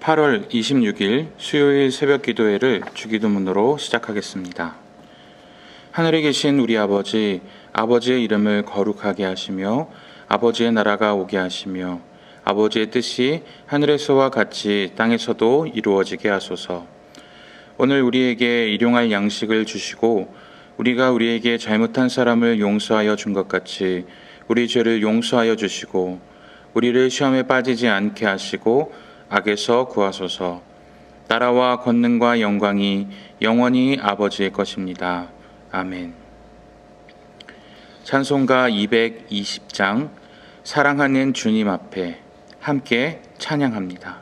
8월 26일 수요일 새벽 기도회를 주기도문으로 시작하겠습니다. 하늘에 계신 우리 아버지, 아버지의 이름을 거룩하게 하시며 아버지의 나라가 오게 하시며 아버지의 뜻이 하늘에서와 같이 땅에서도 이루어지게 하소서. 오늘 우리에게 일용할 양식을 주시고 우리가 우리에게 잘못한 사람을 용서하여 준 것 같이 우리 죄를 용서하여 주시고 우리를 시험에 빠지지 않게 하시고 악에서 구하소서. 나라와 권능과 영광이 영원히 아버지의 것입니다. 아멘. 찬송가 220장 사랑하는 주님 앞에 함께 찬양합니다.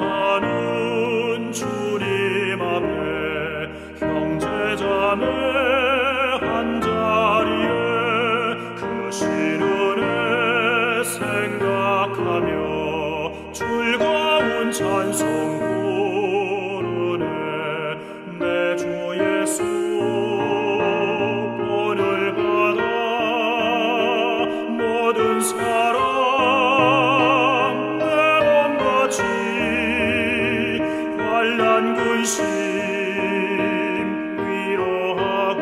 사랑하는 주님 앞에 형제자매 한자리에 그 시련에 생각하며 즐거운 찬송 부르네. 내 주 예수 본을 받아 모든 사랑 내 몸같이 환난 근심 위로하고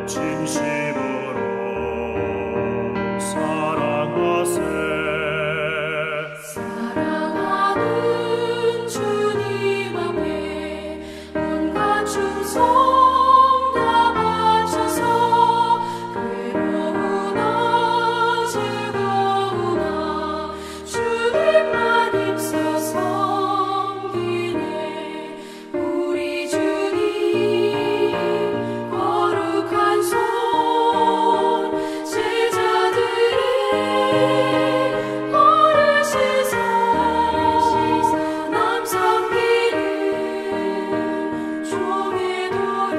진심으로 사랑하세. 사랑하는 주님 앞에 온갖 충성 다 바쳐서 괴로우나 즐거우나 주님만 힘써 섬기네. 우리 주님 거룩한 손 제자들의 어르시사 남 섬기는 종의 도를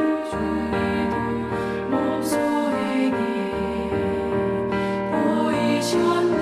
몸소에게 보이셨네.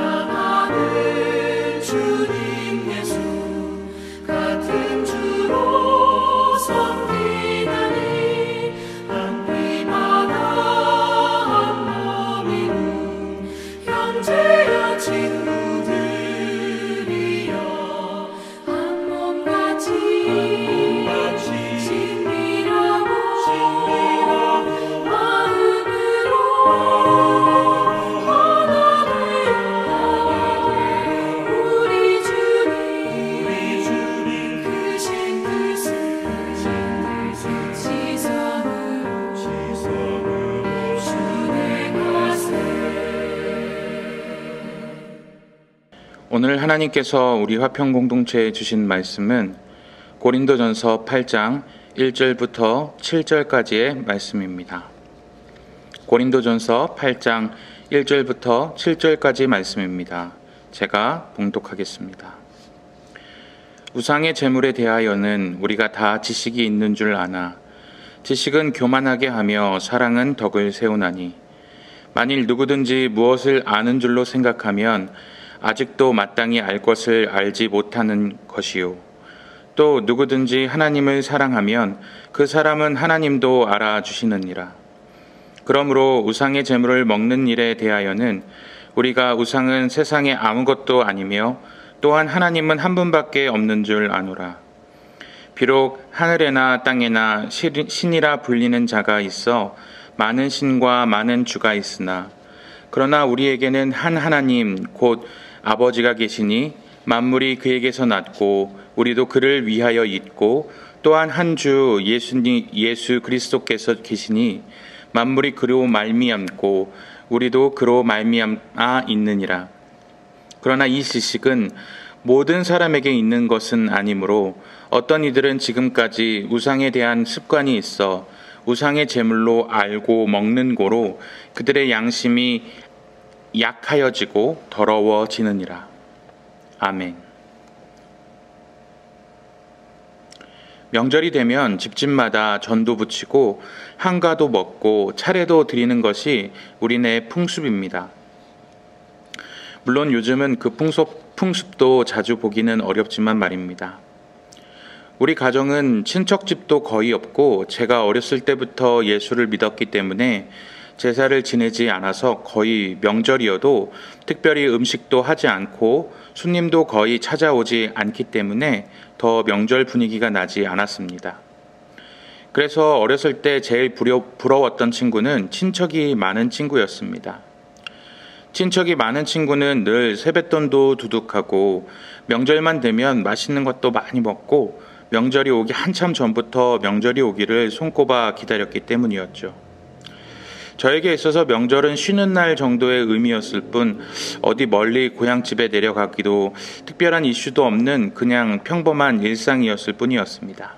사랑하는 주님 예수 같은 주로 섬기다니 한 피마다 한 몸이군 형제여 친구들이여 한 몸같이 친밀하고 마음으로 하나 우리 주님 크신 뜻을 지성으로 준행하세. 오늘 하나님께서 우리 화평 공동체에 주신 말씀은 고린도전서 8장 1절부터 7절까지의 말씀입니다. 고린도전서 8장 1절부터 7절까지 말씀입니다. 제가 봉독하겠습니다. 우상의 제물에 대하여는 우리가 다 지식이 있는 줄 아나 지식은 교만하게 하며 사랑은 덕을 세우나니 만일 누구든지 무엇을 아는 줄로 생각하면 아직도 마땅히 알 것을 알지 못하는 것이요 또 누구든지 하나님을 사랑하면 그 사람은 하나님도 알아주시느니라. 그러므로 우상의 제물을 먹는 일에 대하여는 우리가 우상은 세상에 아무것도 아니며 또한 하나님은 한 분밖에 없는 줄 아노라. 비록 하늘에나 땅에나 신이라 불리는 자가 있어 많은 신과 많은 주가 있으나 그러나 우리에게는 한 하나님 곧 아버지가 계시니 만물이 그에게서 났고 우리도 그를 위하여 있고 또한 한 주 예수 그리스도께서 계시니 만물이 그로 말미암고 우리도 그로 말미암아 있느니라. 그러나 이 지식은 모든 사람에게 있는 것은 아니므로 어떤 이들은 지금까지 우상에 대한 습관이 있어 우상의 제물로 알고 먹는 고로 그들의 양심이 약하여지고 더러워지느니라. 아멘. 명절이 되면 집집마다 전도 붙이고 한가도 먹고 차례도 드리는 것이 우리네 풍습입니다. 물론 요즘은 그 풍습도 자주 보기는 어렵지만 말입니다. 우리 가정은 친척집도 거의 없고 제가 어렸을 때부터 예수를 믿었기 때문에 제사를 지내지 않아서 거의 명절이어도 특별히 음식도 하지 않고 손님도 거의 찾아오지 않기 때문에 더 명절 분위기가 나지 않았습니다. 그래서 어렸을 때 제일 부러웠던 친구는 친척이 많은 친구였습니다. 친척이 많은 친구는 늘 세뱃돈도 두둑하고 명절만 되면 맛있는 것도 많이 먹고 명절이 오기 한참 전부터 명절이 오기를 손꼽아 기다렸기 때문이었죠. 저에게 있어서 명절은 쉬는 날 정도의 의미였을 뿐 어디 멀리 고향집에 내려가기도 특별한 이슈도 없는 그냥 평범한 일상이었을 뿐이었습니다.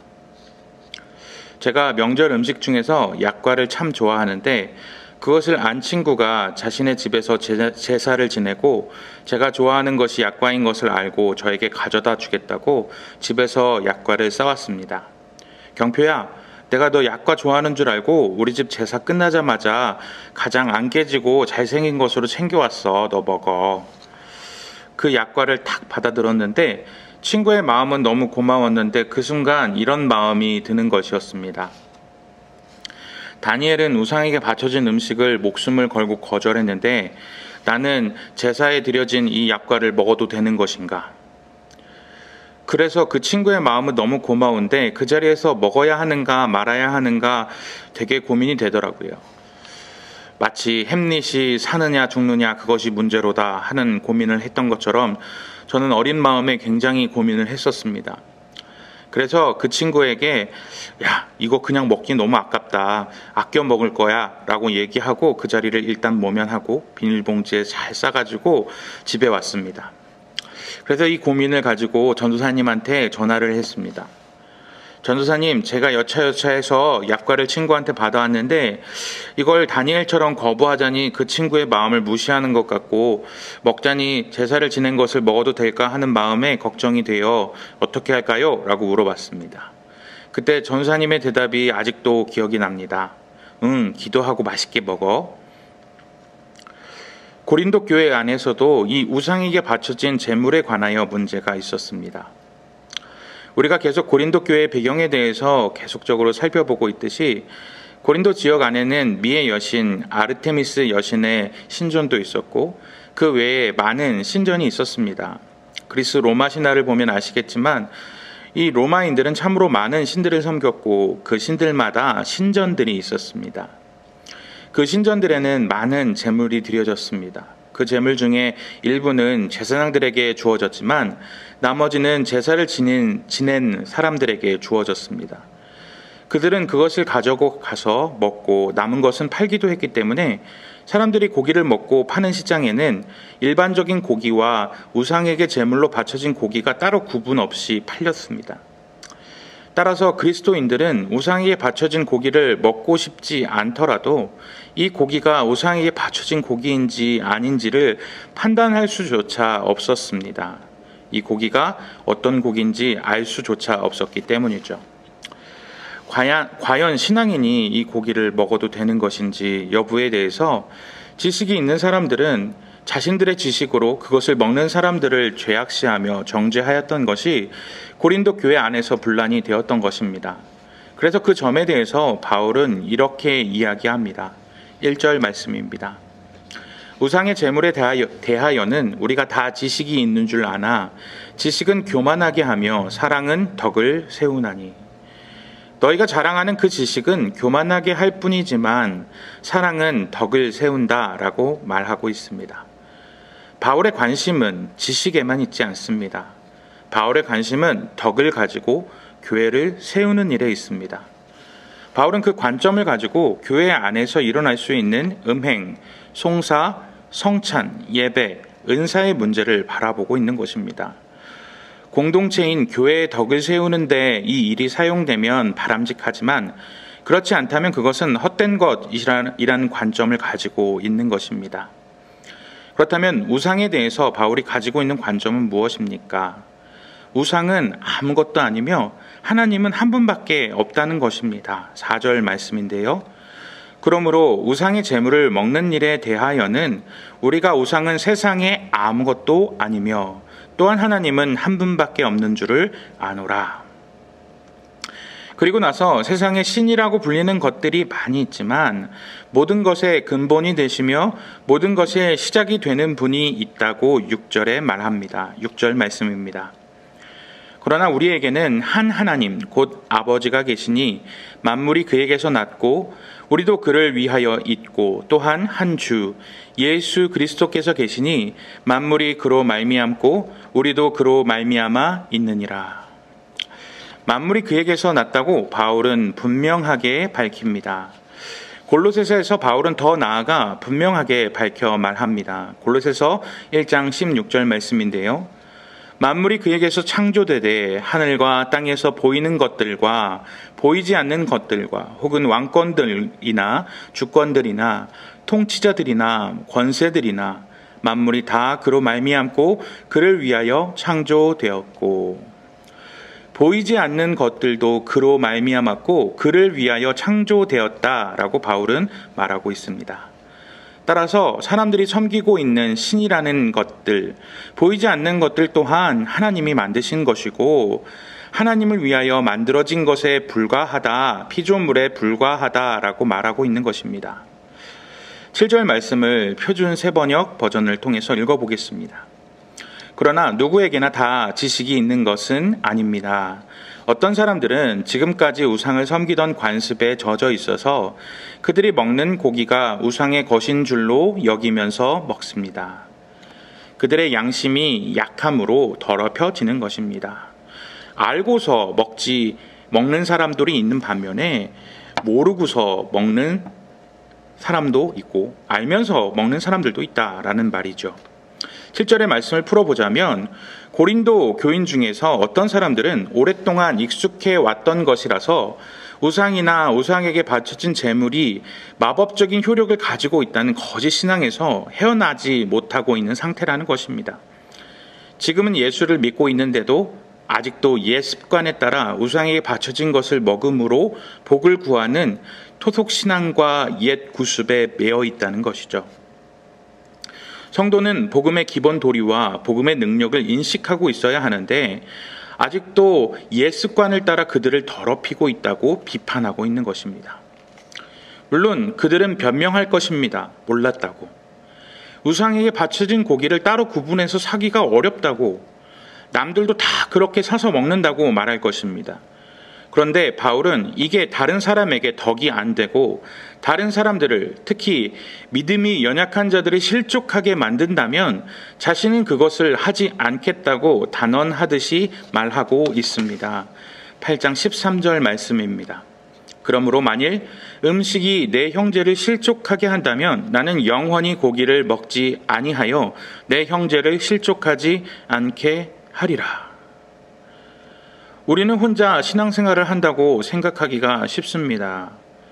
제가 명절 음식 중에서 약과를 참 좋아하는데 그것을 안 친구가 자신의 집에서 제사를 지내고 제가 좋아하는 것이 약과인 것을 알고 저에게 가져다 주겠다고 집에서 약과를 싸왔습니다. 경표야, 내가 너 약과 좋아하는 줄 알고 우리 집 제사 끝나자마자 가장 안 깨지고 잘생긴 것으로 챙겨왔어. 너 먹어. 그 약과를 탁 받아들었는데 친구의 마음은 너무 고마웠는데 그 순간 이런 마음이 드는 것이었습니다. 다니엘은 우상에게 바쳐진 음식을 목숨을 걸고 거절했는데 나는 제사에 드려진 이 약과를 먹어도 되는 것인가? 그래서 그 친구의 마음은 너무 고마운데 그 자리에서 먹어야 하는가 말아야 하는가 되게 고민이 되더라고요. 마치 햄릿이 사느냐 죽느냐 그것이 문제로다 하는 고민을 했던 것처럼 저는 어린 마음에 굉장히 고민을 했었습니다. 그래서 그 친구에게 야, 이거 그냥 먹기 너무 아깝다. 아껴 먹을 거야 라고 얘기하고 그 자리를 일단 모면하고 비닐봉지에 잘 싸가지고 집에 왔습니다. 그래서 이 고민을 가지고 전도사님한테 전화를 했습니다. 전도사님, 제가 여차여차해서 약과를 친구한테 받아왔는데 이걸 다니엘처럼 거부하자니 그 친구의 마음을 무시하는 것 같고 먹자니 제사를 지낸 것을 먹어도 될까 하는 마음에 걱정이 되어 어떻게 할까요? 라고 물어봤습니다. 그때 전도사님의 대답이 아직도 기억이 납니다. 기도하고 맛있게 먹어. 고린도 교회 안에서도 이 우상에게 바쳐진 제물에 관하여 문제가 있었습니다. 우리가 계속 고린도 교회의 배경에 대해서 계속적으로 살펴보고 있듯이 고린도 지역 안에는 미의 여신 아르테미스 여신의 신전도 있었고 그 외에 많은 신전이 있었습니다. 그리스 로마 신화를 보면 아시겠지만 이 로마인들은 참으로 많은 신들을 섬겼고 그 신들마다 신전들이 있었습니다. 그 신전들에는 많은 제물이 드려졌습니다. 그 제물 중에 일부는 제사장들에게 주어졌지만 나머지는 제사를 지낸 사람들에게 주어졌습니다. 그들은 그것을 가지고 가서 먹고 남은 것은 팔기도 했기 때문에 사람들이 고기를 먹고 파는 시장에는 일반적인 고기와 우상에게 제물로 바쳐진 고기가 따로 구분 없이 팔렸습니다. 따라서 그리스도인들은 우상에게 바쳐진 고기를 먹고 싶지 않더라도 이 고기가 우상에게 바쳐진 고기인지 아닌지를 판단할 수조차 없었습니다. 이 고기가 어떤 고기인지 알 수조차 없었기 때문이죠. 과연 신앙인이 이 고기를 먹어도 되는 것인지 여부에 대해서 지식이 있는 사람들은 자신들의 지식으로 그것을 먹는 사람들을 죄악시하며 정죄하였던 것이 고린도 교회 안에서 분란이 되었던 것입니다. 그래서 그 점에 대해서 바울은 이렇게 이야기합니다. 1절 말씀입니다. 우상의 제물에 대하여는 우리가 다 지식이 있는 줄 아나 지식은 교만하게 하며 사랑은 덕을 세우나니. 너희가 자랑하는 그 지식은 교만하게 할 뿐이지만 사랑은 덕을 세운다라고 말하고 있습니다. 바울의 관심은 지식에만 있지 않습니다. 바울의 관심은 덕을 가지고 교회를 세우는 일에 있습니다. 바울은 그 관점을 가지고 교회 안에서 일어날 수 있는 음행, 송사, 성찬, 예배, 은사의 문제를 바라보고 있는 것입니다. 공동체인 교회의 덕을 세우는데 이 일이 사용되면 바람직하지만 그렇지 않다면 그것은 헛된 것이라는 관점을 가지고 있는 것입니다. 그렇다면 우상에 대해서 바울이 가지고 있는 관점은 무엇입니까? 우상은 아무것도 아니며 하나님은 한 분밖에 없다는 것입니다. 4절 말씀인데요. 그러므로 우상의 제물을 먹는 일에 대하여는 우리가 우상은 세상에 아무것도 아니며 또한 하나님은 한 분밖에 없는 줄을 아노라. 그리고 나서 세상에 신이라고 불리는 것들이 많이 있지만 모든 것의 근본이 되시며 모든 것의 시작이 되는 분이 있다고 6절에 말합니다. 6절 말씀입니다. 그러나 우리에게는 한 하나님 곧 아버지가 계시니 만물이 그에게서 났고 우리도 그를 위하여 있고 또한 한 주 예수 그리스도께서 계시니 만물이 그로 말미암고 우리도 그로 말미암아 있느니라. 만물이 그에게서 났다고 바울은 분명하게 밝힙니다. 골로새서에서 바울은 더 나아가 분명하게 밝혀 말합니다. 골로새서 1장 16절 말씀인데요. 만물이 그에게서 창조되되 하늘과 땅에서 보이는 것들과 보이지 않는 것들과 혹은 왕권들이나 주권들이나 통치자들이나 권세들이나 만물이 다 그로 말미암고 그를 위하여 창조되었고 보이지 않는 것들도 그로 말미암았고 그를 위하여 창조되었다라고 바울은 말하고 있습니다. 따라서 사람들이 섬기고 있는 신이라는 것들, 보이지 않는 것들 또한 하나님이 만드신 것이고 하나님을 위하여 만들어진 것에 불과하다, 피조물에 불과하다라고 말하고 있는 것입니다. 7절 말씀을 표준 세번역 버전을 통해서 읽어보겠습니다. 그러나 누구에게나 다 지식이 있는 것은 아닙니다. 어떤 사람들은 지금까지 우상을 섬기던 관습에 젖어 있어서 그들이 먹는 고기가 우상의 것인 줄로 여기면서 먹습니다. 그들의 양심이 약함으로 더럽혀지는 것입니다. 알고서 먹는 사람들이 있는 반면에 모르고서 먹는 사람도 있고 알면서 먹는 사람들도 있다라는 말이죠. 7절의 말씀을 풀어보자면 고린도 교인 중에서 어떤 사람들은 오랫동안 익숙해 왔던 것이라서 우상이나 우상에게 바쳐진 제물이 마법적인 효력을 가지고 있다는 거짓 신앙에서 헤어나지 못하고 있는 상태라는 것입니다. 지금은 예수를 믿고 있는데도 아직도 옛 습관에 따라 우상에게 바쳐진 것을 먹음으로 복을 구하는 토속 신앙과 옛 구습에 매여 있다는 것이죠. 성도는 복음의 기본 도리와 복음의 능력을 인식하고 있어야 하는데 아직도 옛 습관을 따라 그들을 더럽히고 있다고 비판하고 있는 것입니다. 물론 그들은 변명할 것입니다. 몰랐다고. 우상에게 바쳐진 고기를 따로 구분해서 사기가 어렵다고, 남들도 다 그렇게 사서 먹는다고 말할 것입니다. 그런데 바울은 이게 다른 사람에게 덕이 안 되고 다른 사람들을, 특히 믿음이 연약한 자들을 실족하게 만든다면 자신은 그것을 하지 않겠다고 단언하듯이 말하고 있습니다. 8장 13절 말씀입니다. 그러므로 만일 음식이 내 형제를 실족하게 한다면 나는 영원히 고기를 먹지 아니하여 내 형제를 실족하지 않게 하리라. 우리는 혼자 신앙생활을 한다고 생각하기가 쉽습니다.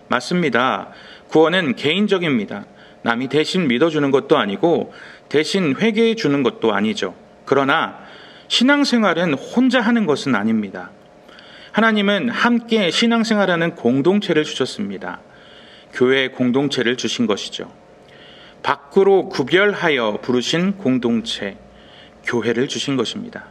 맞습니다. 구원은 개인적입니다. 남이 대신 믿어주는 것도 아니고 대신 회개해 주는 것도 아니죠. 그러나 신앙생활은 혼자 하는 것은 아닙니다. 하나님은 함께 신앙생활하는 공동체를 주셨습니다. 교회 공동체를 주신 것이죠. 밖으로 구별하여 부르신 공동체, 교회를 주신 것입니다.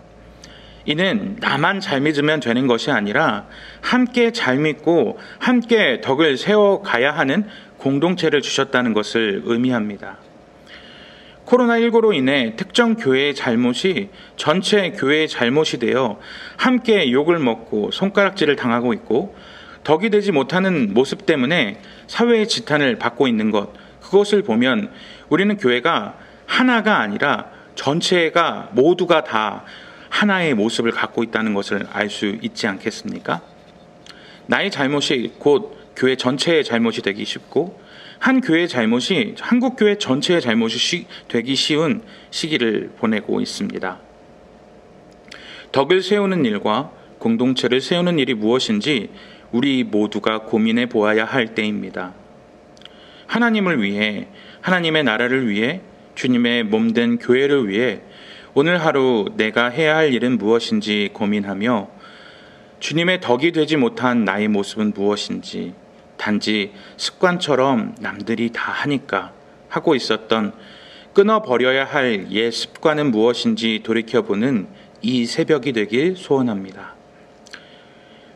이는 나만 잘 믿으면 되는 것이 아니라 함께 잘 믿고 함께 덕을 세워가야 하는 공동체를 주셨다는 것을 의미합니다. 코로나19로 인해 특정 교회의 잘못이 전체 교회의 잘못이 되어 함께 욕을 먹고 손가락질을 당하고 있고 덕이 되지 못하는 모습 때문에 사회의 지탄을 받고 있는 것, 그것을 보면 우리는 교회가 하나가 아니라 전체가 모두가 다 하나의 모습을 갖고 있다는 것을 알 수 있지 않겠습니까? 나의 잘못이 곧 교회 전체의 잘못이 되기 쉽고 한 교회의 잘못이 한국 교회 전체의 잘못이 되기 쉬운 시기를 보내고 있습니다. 덕을 세우는 일과 공동체를 세우는 일이 무엇인지 우리 모두가 고민해 보아야 할 때입니다. 하나님을 위해, 하나님의 나라를 위해 주님의 몸된 교회를 위해 오늘 하루 내가 해야 할 일은 무엇인지 고민하며 주님의 덕이 되지 못한 나의 모습은 무엇인지 단지 습관처럼 남들이 다 하니까 하고 있었던 끊어버려야 할 옛 습관은 무엇인지 돌이켜보는 이 새벽이 되길 소원합니다.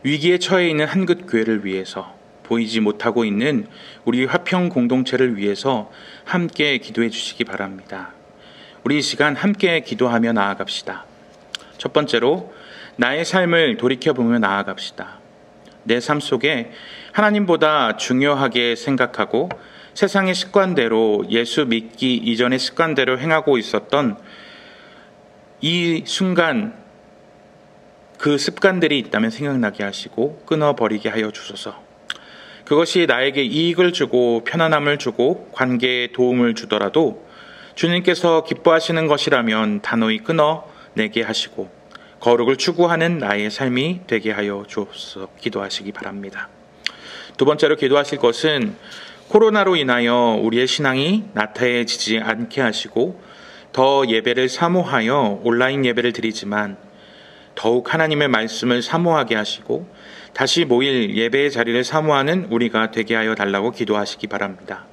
위기에 처해 있는 한긋교회를 위해서, 보이지 못하고 있는 우리 화평 공동체를 위해서 함께 기도해 주시기 바랍니다. 우리 이 시간 함께 기도하며 나아갑시다. 첫 번째로 나의 삶을 돌이켜보며 나아갑시다. 내 삶 속에 하나님보다 중요하게 생각하고 세상의 습관대로, 예수 믿기 이전의 습관대로 행하고 있었던 이 순간 그 습관들이 있다면 생각나게 하시고 끊어버리게 하여 주소서. 그것이 나에게 이익을 주고 편안함을 주고 관계에 도움을 주더라도 주님께서 기뻐하시는 것이라면 단호히 끊어내게 하시고 거룩을 추구하는 나의 삶이 되게 하여 주옵소서. 기도하시기 바랍니다. 두 번째로 기도하실 것은 코로나로 인하여 우리의 신앙이 나태해지지 않게 하시고 더 예배를 사모하여 온라인 예배를 드리지만 더욱 하나님의 말씀을 사모하게 하시고 다시 모일 예배의 자리를 사모하는 우리가 되게 하여 달라고 기도하시기 바랍니다.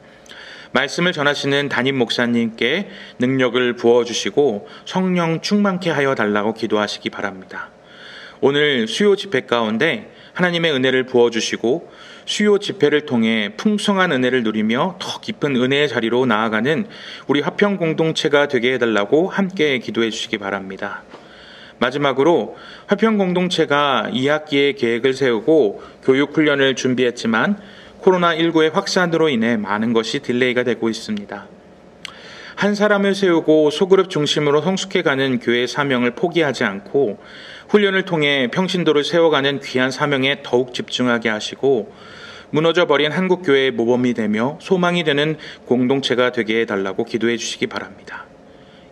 말씀을 전하시는 담임 목사님께 능력을 부어주시고 성령 충만케 하여 달라고 기도하시기 바랍니다. 오늘 수요 집회 가운데 하나님의 은혜를 부어주시고 수요 집회를 통해 풍성한 은혜를 누리며 더 깊은 은혜의 자리로 나아가는 우리 화평 공동체가 되게 해달라고 함께 기도해 주시기 바랍니다. 마지막으로 화평 공동체가 2학기에 계획을 세우고 교육 훈련을 준비했지만 코로나19의 확산으로 인해 많은 것이 딜레이가 되고 있습니다. 한 사람을 세우고 소그룹 중심으로 성숙해가는 교회의 사명을 포기하지 않고 훈련을 통해 평신도를 세워가는 귀한 사명에 더욱 집중하게 하시고 무너져버린 한국교회의 모범이 되며 소망이 되는 공동체가 되게 해달라고 기도해 주시기 바랍니다.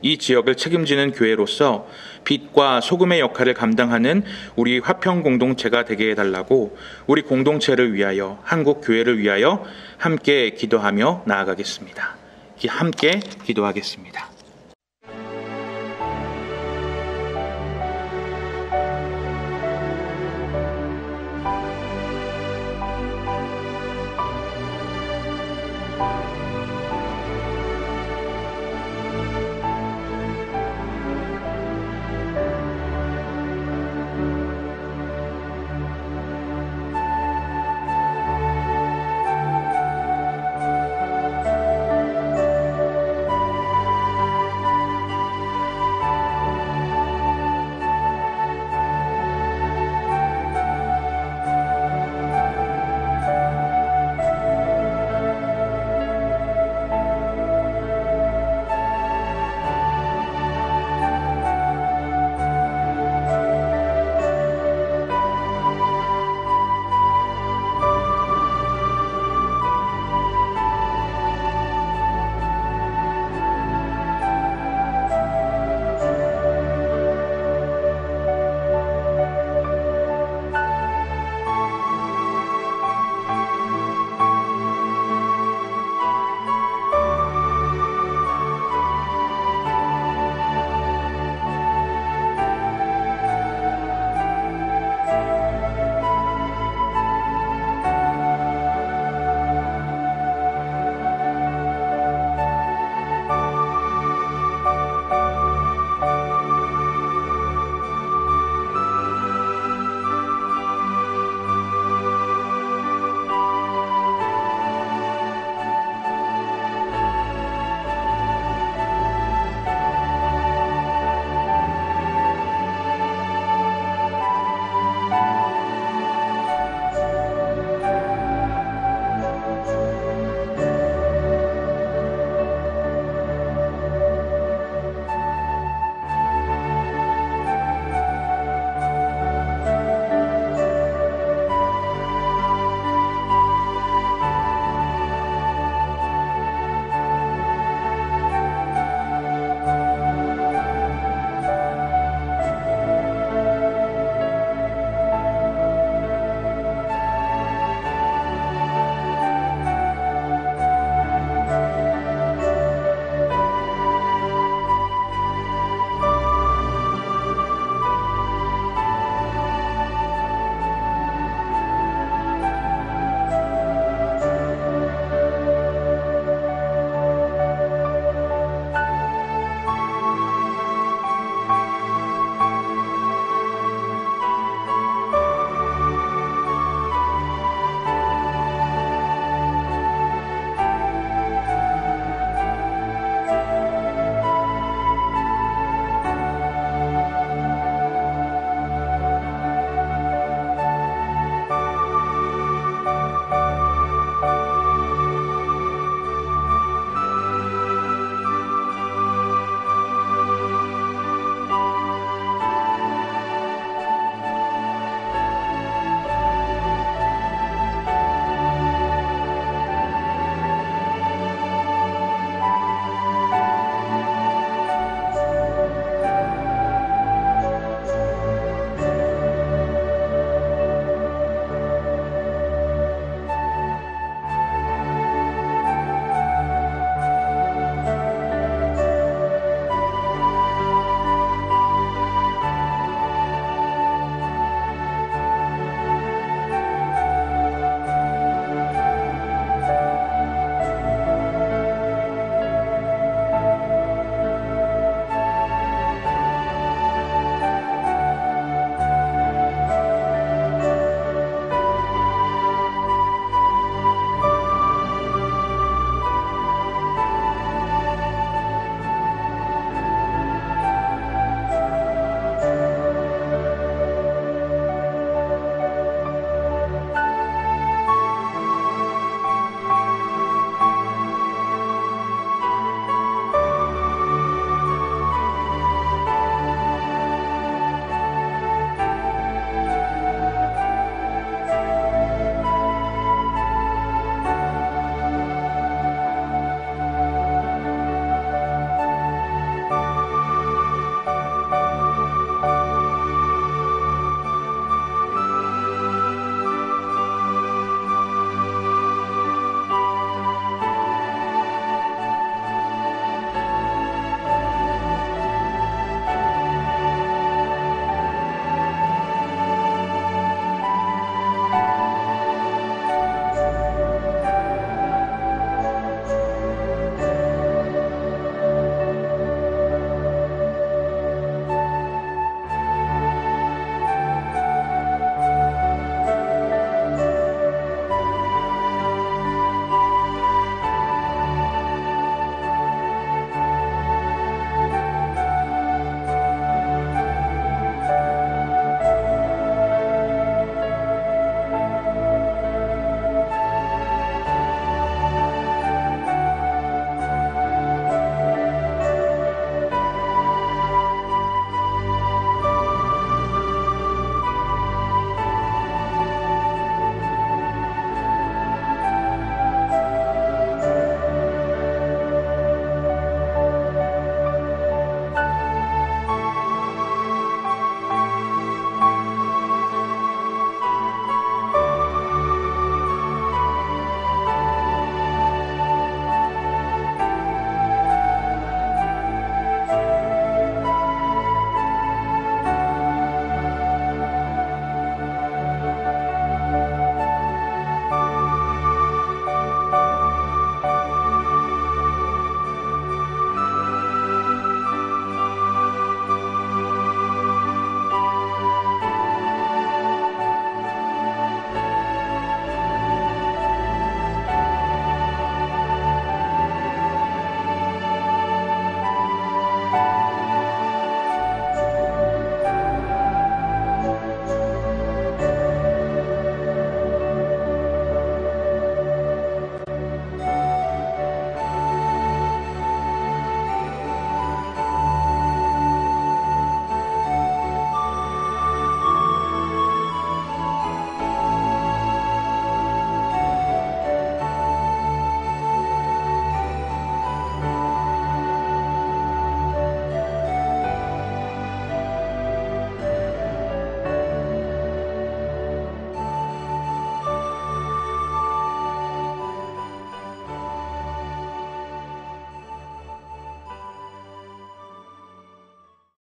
이 지역을 책임지는 교회로서 빛과 소금의 역할을 감당하는 우리 화평 공동체가 되게 해달라고 우리 공동체를 위하여, 한국 교회를 위하여 함께 기도하며 나아가겠습니다. 함께 기도하겠습니다.